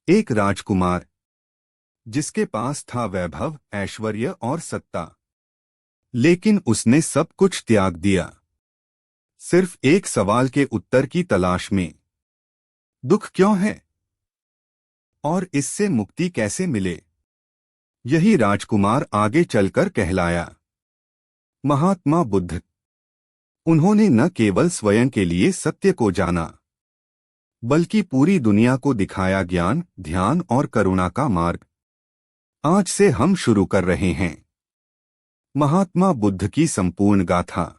एक राजकुमार जिसके पास था वैभव, ऐश्वर्य और सत्ता, लेकिन उसने सब कुछ त्याग दिया सिर्फ एक सवाल के उत्तर की तलाश में। दुख क्यों है और इससे मुक्ति कैसे मिले? यही राजकुमार आगे चलकर कहलाया महात्मा बुद्ध। उन्होंने न केवल स्वयं के लिए सत्य को जाना, बल्कि पूरी दुनिया को दिखाया ज्ञान, ध्यान और करुणा का मार्ग। आज से हम शुरू कर रहे हैं महात्मा बुद्ध की संपूर्ण गाथा,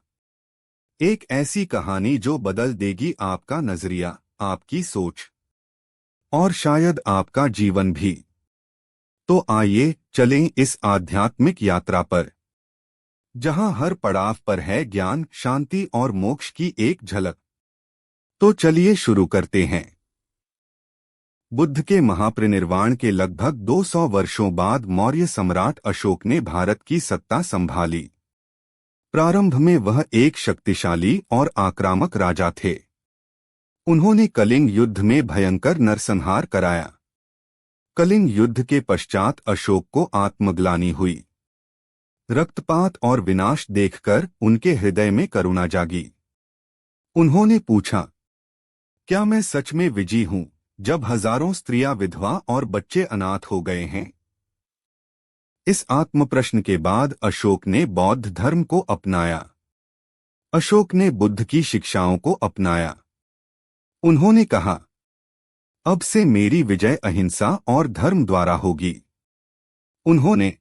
एक ऐसी कहानी जो बदल देगी आपका नजरिया, आपकी सोच और शायद आपका जीवन भी। तो आइए चलें इस आध्यात्मिक यात्रा पर, जहां हर पड़ाव पर है ज्ञान, शांति और मोक्ष की एक झलक। तो चलिए शुरू करते हैं। बुद्ध के महापरिनिर्वाण के लगभग 200 वर्षों बाद मौर्य सम्राट अशोक ने भारत की सत्ता संभाली। प्रारंभ में वह एक शक्तिशाली और आक्रामक राजा थे। उन्होंने कलिंग युद्ध में भयंकर नरसंहार कराया। कलिंग युद्ध के पश्चात अशोक को आत्मग्लानि हुई। रक्तपात और विनाश देखकर उनके हृदय में करुणा जागी। उन्होंने पूछा, क्या मैं सच में विजयी हूं, जब हजारों स्त्रियां विधवा और बच्चे अनाथ हो गए हैं? इस आत्मप्रश्न के बाद अशोक ने बौद्ध धर्म को अपनाया। अशोक ने बुद्ध की शिक्षाओं को अपनाया। उन्होंने कहा, अब से मेरी विजय अहिंसा और धर्म द्वारा होगी। उन्होंने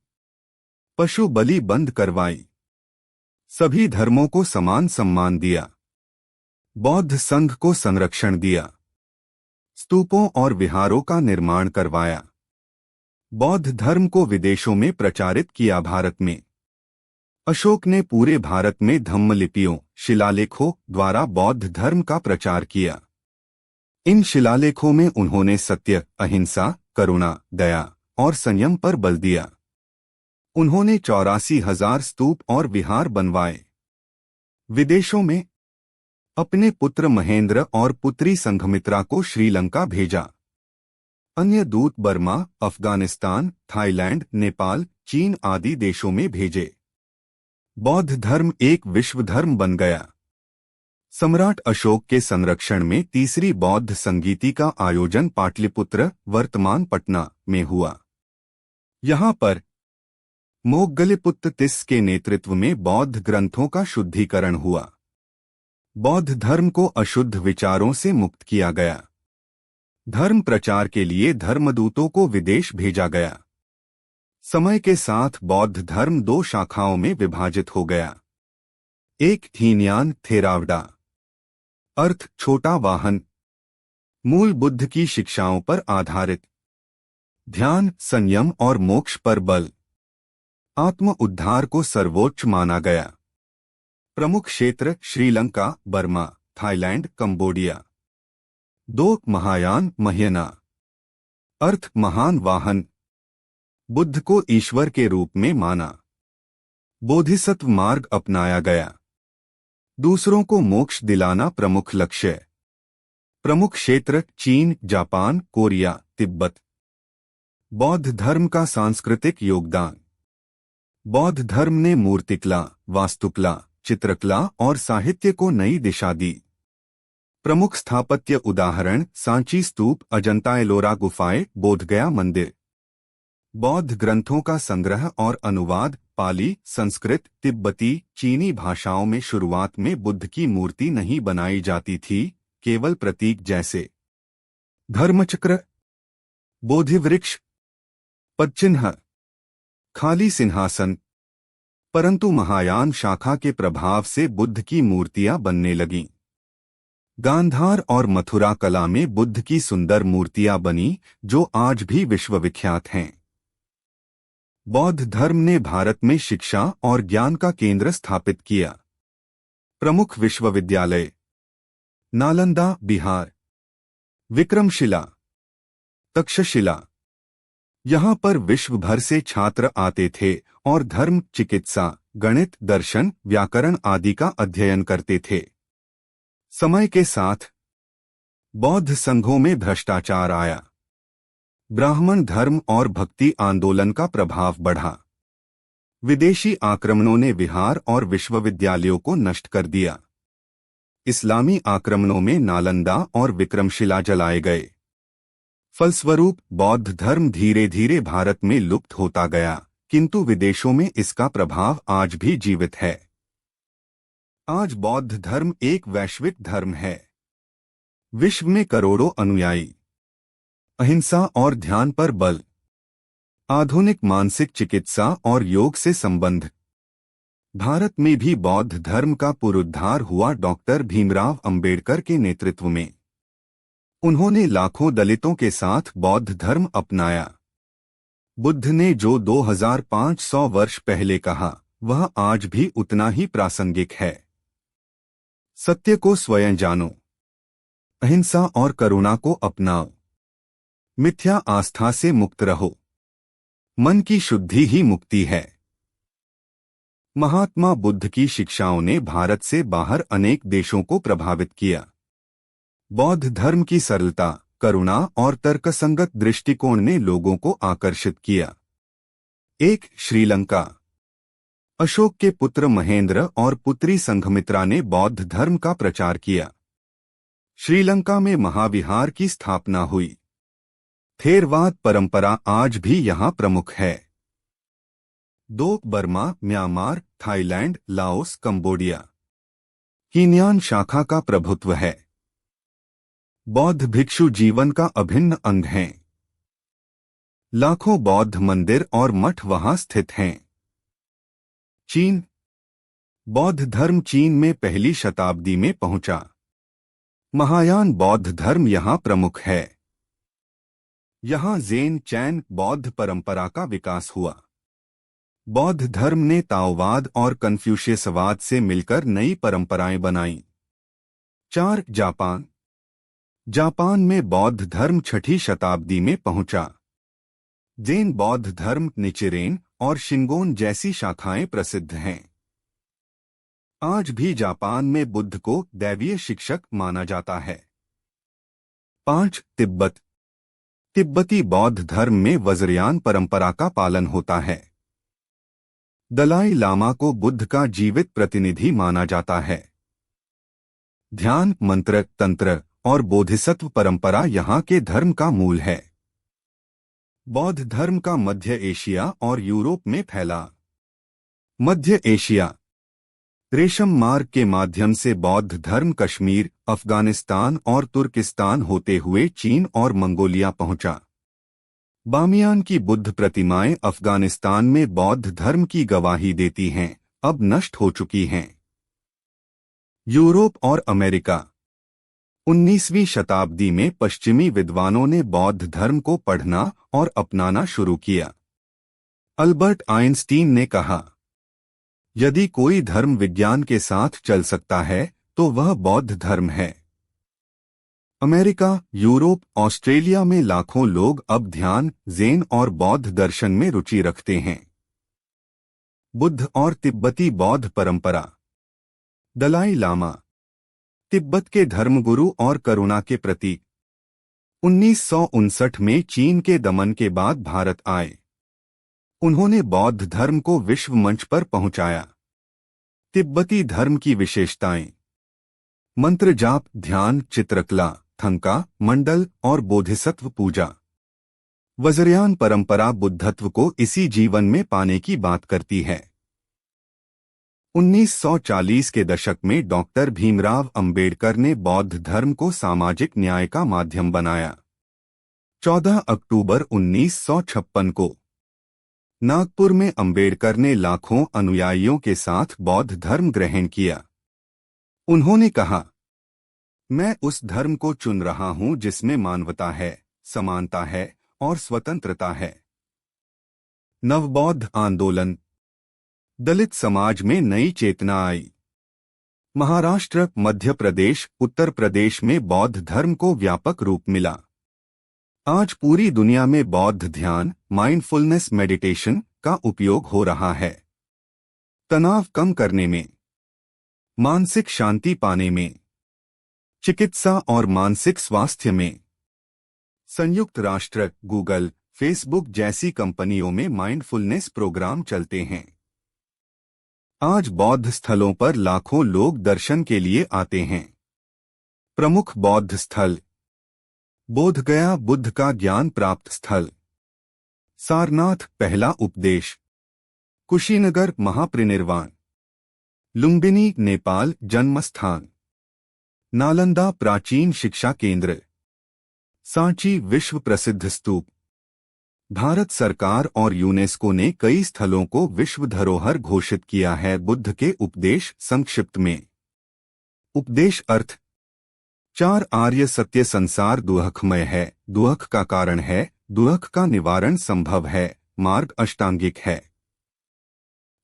पशु बलि बंद करवाई, सभी धर्मों को समान सम्मान दिया, बौद्ध संघ को संरक्षण दिया, स्तूपों और विहारों का निर्माण करवाया, बौद्ध धर्म को विदेशों में प्रचारित किया। भारत में अशोक ने पूरे भारत में धम्मलिपियों, शिलालेखों द्वारा बौद्ध धर्म का प्रचार किया। इन शिलालेखों में उन्होंने सत्य, अहिंसा, करुणा, दया और संयम पर बल दिया। उन्होंने 84,000 स्तूप और विहार बनवाए। विदेशों में अपने पुत्र महेंद्र और पुत्री संघमित्रा को श्रीलंका भेजा। अन्य दूत बर्मा, अफगानिस्तान, थाईलैंड, नेपाल, चीन आदि देशों में भेजे। बौद्ध धर्म एक विश्व धर्म बन गया। सम्राट अशोक के संरक्षण में तीसरी बौद्ध संगीति का आयोजन पाटलिपुत्र, वर्तमान पटना में हुआ। यहाँ पर मोग्गलपुत्त तिस्स के नेतृत्व में बौद्ध ग्रंथों का शुद्धिकरण हुआ। बौद्ध धर्म को अशुद्ध विचारों से मुक्त किया गया। धर्म प्रचार के लिए धर्मदूतों को विदेश भेजा गया। समय के साथ बौद्ध धर्म 2 शाखाओं में विभाजित हो गया। एक हीनयान थेरावडा, अर्थ छोटा वाहन, मूल बुद्ध की शिक्षाओं पर आधारित, ध्यान, संयम और मोक्ष पर बल, आत्म उद्धार को सर्वोच्च माना गया। प्रमुख क्षेत्र Sri Lanka, Burma, Thailand, Cambodia. 2 Mahayana महियना, अर्थ महान वाहन, बुद्ध को ईश्वर के रूप में माना। बोधिसत्व मार्ग अपनाया गया। दूसरों को मोक्ष दिलाना प्रमुख लक्ष्य। प्रमुख क्षेत्र चीन, जापान, कोरिया, तिब्बत। बौद्ध धर्म का सांस्कृतिक योगदान। बौद्ध धर्म ने मूर्तिकला, वास्तुकला, चित्रकला और साहित्य को नई दिशा दी। प्रमुख स्थापत्य उदाहरण सांची स्तूप, अजंता एलोरा गुफाएं, बोधगया मंदिर। बौद्ध ग्रंथों का संग्रह और अनुवाद पाली, संस्कृत, तिब्बती, चीनी भाषाओं में। शुरुआत में बुद्ध की मूर्ति नहीं बनाई जाती थी, केवल प्रतीक जैसे धर्मचक्र, बोधिवृक्ष, पदचिन्ह, खाली सिंहासन। परंतु महायान शाखा के प्रभाव से बुद्ध की मूर्तियां बनने लगीं। गांधार और मथुरा कला में बुद्ध की सुंदर मूर्तियां बनी, जो आज भी विश्वविख्यात हैं। बौद्ध धर्म ने भारत में शिक्षा और ज्ञान का केंद्र स्थापित किया। प्रमुख विश्वविद्यालय नालंदा, बिहार, विक्रमशिला, तक्षशिला। यहाँ पर विश्व भर से छात्र आते थे और धर्म, चिकित्सा, गणित, दर्शन, व्याकरण आदि का अध्ययन करते थे। समय के साथ बौद्ध संघों में भ्रष्टाचार आया। ब्राह्मण धर्म और भक्ति आंदोलन का प्रभाव बढ़ा। विदेशी आक्रमणों ने विहार और विश्वविद्यालयों को नष्ट कर दिया। इस्लामी आक्रमणों में नालंदा और विक्रमशिला जलाए गए। फलस्वरूप बौद्ध धर्म धीरे धीरे भारत में लुप्त होता गया, किंतु विदेशों में इसका प्रभाव आज भी जीवित है। आज बौद्ध धर्म एक वैश्विक धर्म है। विश्व में करोड़ों अनुयायी। अहिंसा और ध्यान पर बल। आधुनिक मानसिक चिकित्सा और योग से संबंध। भारत में भी बौद्ध धर्म का पुनरुद्धार हुआ डॉक्टर भीमराव अंबेडकर के नेतृत्व में। उन्होंने लाखों दलितों के साथ बौद्ध धर्म अपनाया। बुद्ध ने जो 2500 वर्ष पहले कहा, वह आज भी उतना ही प्रासंगिक है। सत्य को स्वयं जानो। अहिंसा और करुणा को अपनाओ। मिथ्या आस्था से मुक्त रहो। मन की शुद्धि ही मुक्ति है। महात्मा बुद्ध की शिक्षाओं ने भारत से बाहर अनेक देशों को प्रभावित किया। बौद्ध धर्म की सरलता, करुणा और तर्कसंगत दृष्टिकोण ने लोगों को आकर्षित किया। एक श्रीलंका। अशोक के पुत्र महेंद्र और पुत्री संघमित्रा ने बौद्ध धर्म का प्रचार किया। श्रीलंका में महाविहार की स्थापना हुई। थेरवाद परंपरा आज भी यहाँ प्रमुख है। 2 Burma, Myanmar, Thailand, Laos, Cambodia. Hinayana शाखा का प्रभुत्व है। बौद्ध भिक्षु जीवन का अभिन्न अंग हैं। लाखों बौद्ध मंदिर और मठ वहां स्थित हैं। चीन। बौद्ध धर्म चीन में पहली शताब्दी में पहुंचा। महायान बौद्ध धर्म यहाँ प्रमुख है। यहाँ ज़ेन चैन बौद्ध परंपरा का विकास हुआ। बौद्ध धर्म ने ताओवाद और कन्फ्यूशियसवाद से मिलकर नई परंपराएं बनाईं। 4 जापान। जापान में बौद्ध धर्म 6ठी शताब्दी में पहुंचा। ज़ेन बौद्ध धर्म निचिरेन और शिंगोन जैसी शाखाएं प्रसिद्ध हैं। आज भी जापान में बुद्ध को दैवीय शिक्षक माना जाता है। 5 तिब्बत। तिब्बती बौद्ध धर्म में वज्रयान परंपरा का पालन होता है। दलाई लामा को बुद्ध का जीवित प्रतिनिधि माना जाता है। ध्यान, मंत्र, तंत्र और बोधिसत्व परंपरा यहाँ के धर्म का मूल है। बौद्ध धर्म का मध्य एशिया और यूरोप में फैला। मध्य एशिया। रेशम मार्ग के माध्यम से बौद्ध धर्म कश्मीर, अफगानिस्तान और तुर्किस्तान होते हुए चीन और मंगोलिया पहुंचा। बामियान की बुद्ध प्रतिमाएं अफगानिस्तान में बौद्ध धर्म की गवाही देती हैं, अब नष्ट हो चुकी हैं। यूरोप और अमेरिका। 19वीं शताब्दी में पश्चिमी विद्वानों ने बौद्ध धर्म को पढ़ना और अपनाना शुरू किया। अल्बर्ट आइंस्टीन ने कहा, यदि कोई धर्म विज्ञान के साथ चल सकता है तो वह बौद्ध धर्म है। अमेरिका, यूरोप, ऑस्ट्रेलिया में लाखों लोग अब ध्यान, ज़ेन और बौद्ध दर्शन में रुचि रखते हैं। बुद्ध और तिब्बती बौद्ध परंपरा। दलाई लामा तिब्बत के धर्मगुरु और करुणा के प्रतीक। 1959 में चीन के दमन के बाद भारत आए। उन्होंने बौद्ध धर्म को विश्व मंच पर पहुंचाया। तिब्बती धर्म की विशेषताएं। मंत्र जाप, ध्यान, चित्रकला, थंका, मंडल और बोधिसत्व पूजा। वज्रयान परंपरा बुद्धत्व को इसी जीवन में पाने की बात करती है। 1940 के दशक में डॉक्टर भीमराव अंबेडकर ने बौद्ध धर्म को सामाजिक न्याय का माध्यम बनाया। 14 अक्टूबर 1956 को नागपुर में अंबेडकर ने लाखों अनुयायियों के साथ बौद्ध धर्म ग्रहण किया। उन्होंने कहा, मैं उस धर्म को चुन रहा हूं जिसमें मानवता है, समानता है और स्वतंत्रता है। नवबौद्ध आंदोलन। दलित समाज में नई चेतना आई। महाराष्ट्र, मध्य प्रदेश, उत्तर प्रदेश में बौद्ध धर्म को व्यापक रूप मिला। आज पूरी दुनिया में बौद्ध ध्यान, माइंडफुलनेस मेडिटेशन का उपयोग हो रहा है। तनाव कम करने में, मानसिक शांति पाने में, चिकित्सा और मानसिक स्वास्थ्य में। संयुक्त राष्ट्र, गूगल, फेसबुक जैसी कंपनियों में माइंडफुलनेस प्रोग्राम चलते हैं। आज बौद्ध स्थलों पर लाखों लोग दर्शन के लिए आते हैं। प्रमुख बौद्ध स्थल: बोधगया, बुद्ध का ज्ञान प्राप्त स्थल। सारनाथ, पहला उपदेश। कुशीनगर, महापरिनिर्वाण। लुम्बिनी, नेपाल, जन्मस्थान। नालंदा, प्राचीन शिक्षा केंद्र। सांची, विश्व प्रसिद्ध स्तूप। भारत सरकार और यूनेस्को ने कई स्थलों को विश्व धरोहर घोषित किया है। बुद्ध के उपदेश संक्षिप्त में। उपदेश अर्थ: 4 आर्य सत्य। संसार दुहखमय है, दुहख का कारण है, दुहख का निवारण संभव है। मार्ग अष्टांगिक है।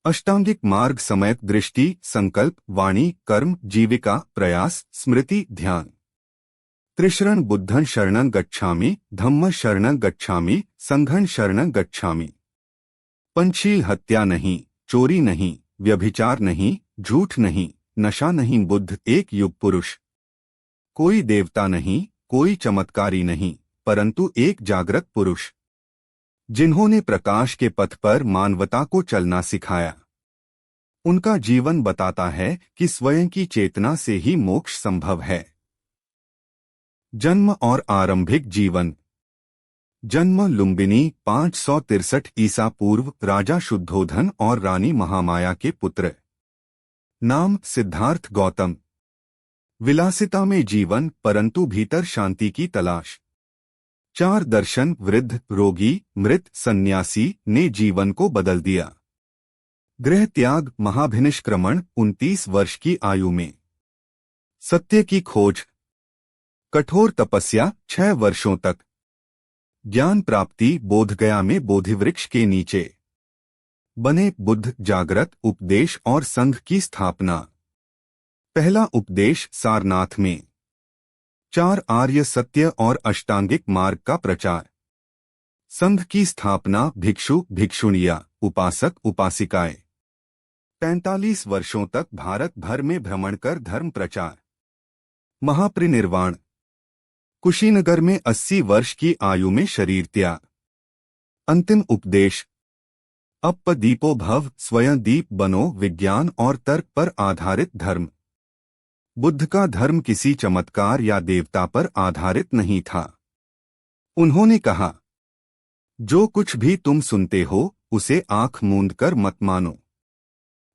अष्टांगिक मार्ग समयक दृष्टि, संकल्प, वाणी, कर्म, जीविका, प्रयास, स्मृति, ध्यान। त्रिशरण बुद्धं शरणं गच्छामि, धम्म शरणं गच्छामि, संघं शरणं गच्छामि। पंचशील: हत्या नहीं, चोरी नहीं, व्यभिचार नहीं, झूठ नहीं, नशा नहीं। बुद्ध एक युग पुरुष। कोई देवता नहीं, कोई चमत्कारी नहीं, परंतु एक जागृत पुरुष, जिन्होंने प्रकाश के पथ पर मानवता को चलना सिखाया। उनका जीवन बताता है कि स्वयं की चेतना से ही मोक्ष संभव है। जन्म और आरंभिक जीवन। जन्म: लुम्बिनी, 563 ईसा पूर्व, राजा शुद्धोधन और रानी महामाया के पुत्र। नाम: सिद्धार्थ गौतम। विलासिता में जीवन, परंतु भीतर शांति की तलाश। 4 दर्शन: वृद्ध, रोगी, मृत, सन्यासी ने जीवन को बदल दिया। गृह त्याग, महाभिनिष्क्रमण, 29 वर्ष की आयु में। सत्य की खोज, कठोर तपस्या, 6 वर्षों तक। ज्ञान प्राप्ति, बोधगया में बोधिवृक्ष के नीचे। बने बुद्ध, जागृत, उपदेश और संघ की स्थापना। पहला उपदेश सारनाथ में। 4 आर्य सत्य और अष्टांगिक मार्ग का प्रचार। संघ की स्थापना, भिक्षु, भिक्षुणियां, उपासक, उपासिकाएं। 45 वर्षों तक भारत भर में भ्रमण कर धर्म प्रचार। महापरिनिर्वाण, कुशीनगर में 80 वर्ष की आयु में शरीर त्याग। अंतिम उपदेश, अप दीपो भव, स्वयं दीप बनो, विज्ञान और तर्क पर आधारित धर्म। बुद्ध का धर्म किसी चमत्कार या देवता पर आधारित नहीं था। उन्होंने कहा, जो कुछ भी तुम सुनते हो उसे आंख मूंद कर मत मानो,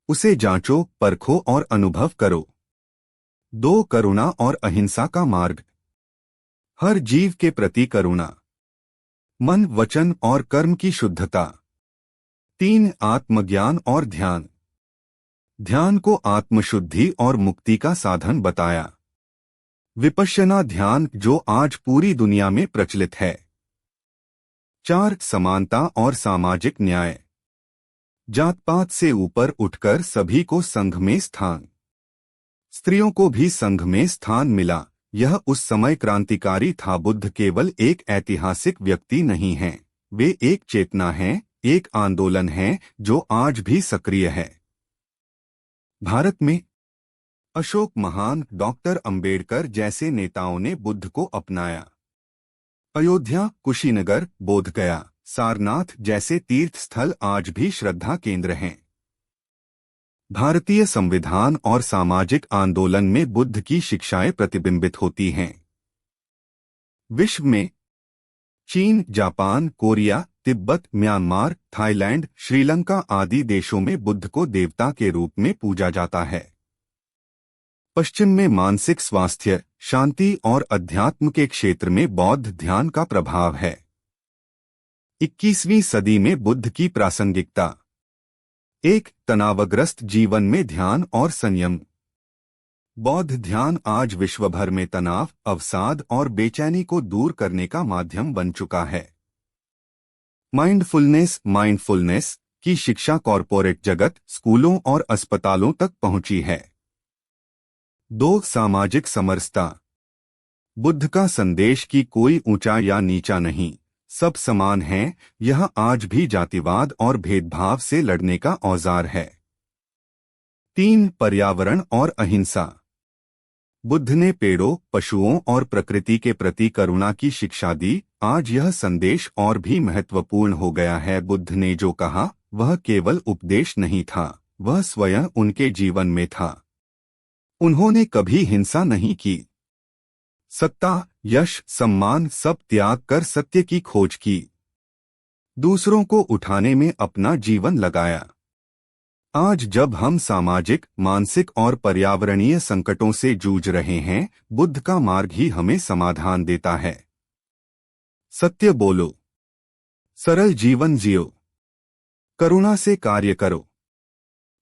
उसे जांचो, परखो और अनुभव करो। 2 करुणा और अहिंसा का मार्ग। हर जीव के प्रति करुणा। मन, वचन और कर्म की शुद्धता। 3 आत्मज्ञान और ध्यान। ध्यान को आत्मशुद्धि और मुक्ति का साधन बताया। विपश्यना ध्यान, जो आज पूरी दुनिया में प्रचलित है। 4 समानता और सामाजिक न्याय। जात पात से ऊपर उठकर सभी को संघ में स्थान। स्त्रियों को भी संघ में स्थान मिला। यह उस समय क्रांतिकारी था। बुद्ध केवल एक ऐतिहासिक व्यक्ति नहीं हैं, वे एक चेतना हैं, एक आंदोलन है जो आज भी सक्रिय है। भारत में अशोक महान, डॉक्टर अंबेडकर जैसे नेताओं ने बुद्ध को अपनाया। अयोध्या, कुशीनगर, बोधगया, सारनाथ जैसे तीर्थ स्थल आज भी श्रद्धा केंद्र हैं। भारतीय संविधान और सामाजिक आंदोलन में बुद्ध की शिक्षाएं प्रतिबिंबित होती हैं। विश्व में चीन, Japan, Korea, Tibet, Myanmar, Thailand, Sri Lanka आदि देशों में बुद्ध को देवता के रूप में पूजा जाता है। पश्चिम में मानसिक स्वास्थ्य, शांति और अध्यात्म के क्षेत्र में बौद्ध ध्यान का प्रभाव है। 21वीं सदी में बुद्ध की प्रासंगिकता। 1 तनावग्रस्त जीवन में ध्यान और संयम। बौद्ध ध्यान आज विश्वभर में तनाव, अवसाद और बेचैनी को दूर करने का माध्यम बन चुका है। माइंडफुलनेस की शिक्षा कॉरपोरेट जगत, स्कूलों और अस्पतालों तक पहुंची है। 2 सामाजिक समरसता। बुद्ध का संदेश कि कोई ऊंचा या नीचा नहीं, सब समान हैं, यह आज भी जातिवाद और भेदभाव से लड़ने का औजार है। 3 पर्यावरण और अहिंसा। बुद्ध ने पेड़ों, पशुओं और प्रकृति के प्रति करुणा की शिक्षा दी, आज यह संदेश और भी महत्वपूर्ण हो गया है। बुद्ध ने जो कहा वह केवल उपदेश नहीं था, वह स्वयं उनके जीवन में था। उन्होंने कभी हिंसा नहीं की, सत्ता, यश, सम्मान सब त्याग कर सत्य की खोज की, दूसरों को उठाने में अपना जीवन लगाया। आज जब हम सामाजिक, मानसिक और पर्यावरणीय संकटों से जूझ रहे हैं, बुद्ध का मार्ग ही हमें समाधान देता है। सत्य बोलो, सरल जीवन जियो, करुणा से कार्य करो,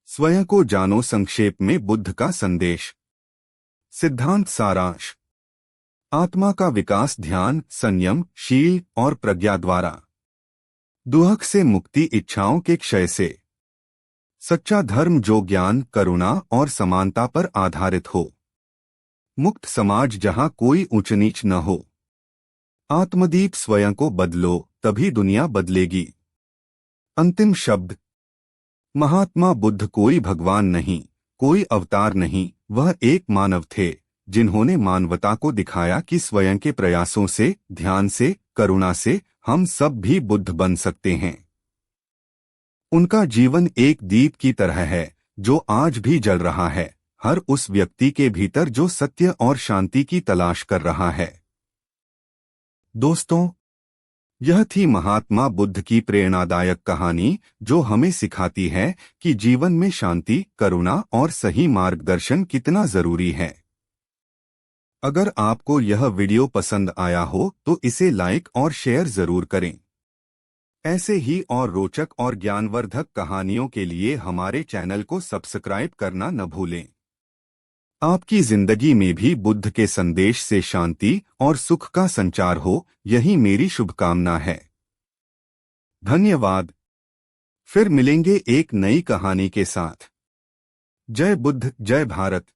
स्वयं को जानो। संक्षेप में बुद्ध का संदेश। सिद्धांत सारांश। आत्मा का विकास ध्यान, संयम, शील और प्रज्ञा द्वारा। दुहक से मुक्ति, इच्छाओं के क्षय से। सच्चा धर्म जो ज्ञान, करुणा और समानता पर आधारित हो। मुक्त समाज जहां कोई ऊंच नीच न हो। आत्मदीप स्वयं को बदलो, तभी दुनिया बदलेगी। अंतिम शब्द। महात्मा बुद्ध कोई भगवान नहीं, कोई अवतार नहीं, वह एक मानव थे जिन्होंने मानवता को दिखाया कि स्वयं के प्रयासों से, ध्यान से, करुणा से हम सब भी बुद्ध बन सकते हैं। उनका जीवन एक दीप की तरह है जो आज भी जल रहा है, हर उस व्यक्ति के भीतर जो सत्य और शांति की तलाश कर रहा है। दोस्तों, यह थी महात्मा बुद्ध की प्रेरणादायक कहानी जो हमें सिखाती है कि जीवन में शांति, करुणा और सही मार्गदर्शन कितना जरूरी है। अगर आपको यह वीडियो पसंद आया हो तो इसे लाइक और शेयर जरूर करें। ऐसे ही और रोचक और ज्ञानवर्धक कहानियों के लिए हमारे चैनल को सब्सक्राइब करना न भूलें। आपकी जिंदगी में भी बुद्ध के संदेश से शांति और सुख का संचार हो, यही मेरी शुभकामना है। धन्यवाद। फिर मिलेंगे एक नई कहानी के साथ। जय बुद्ध, जय भारत।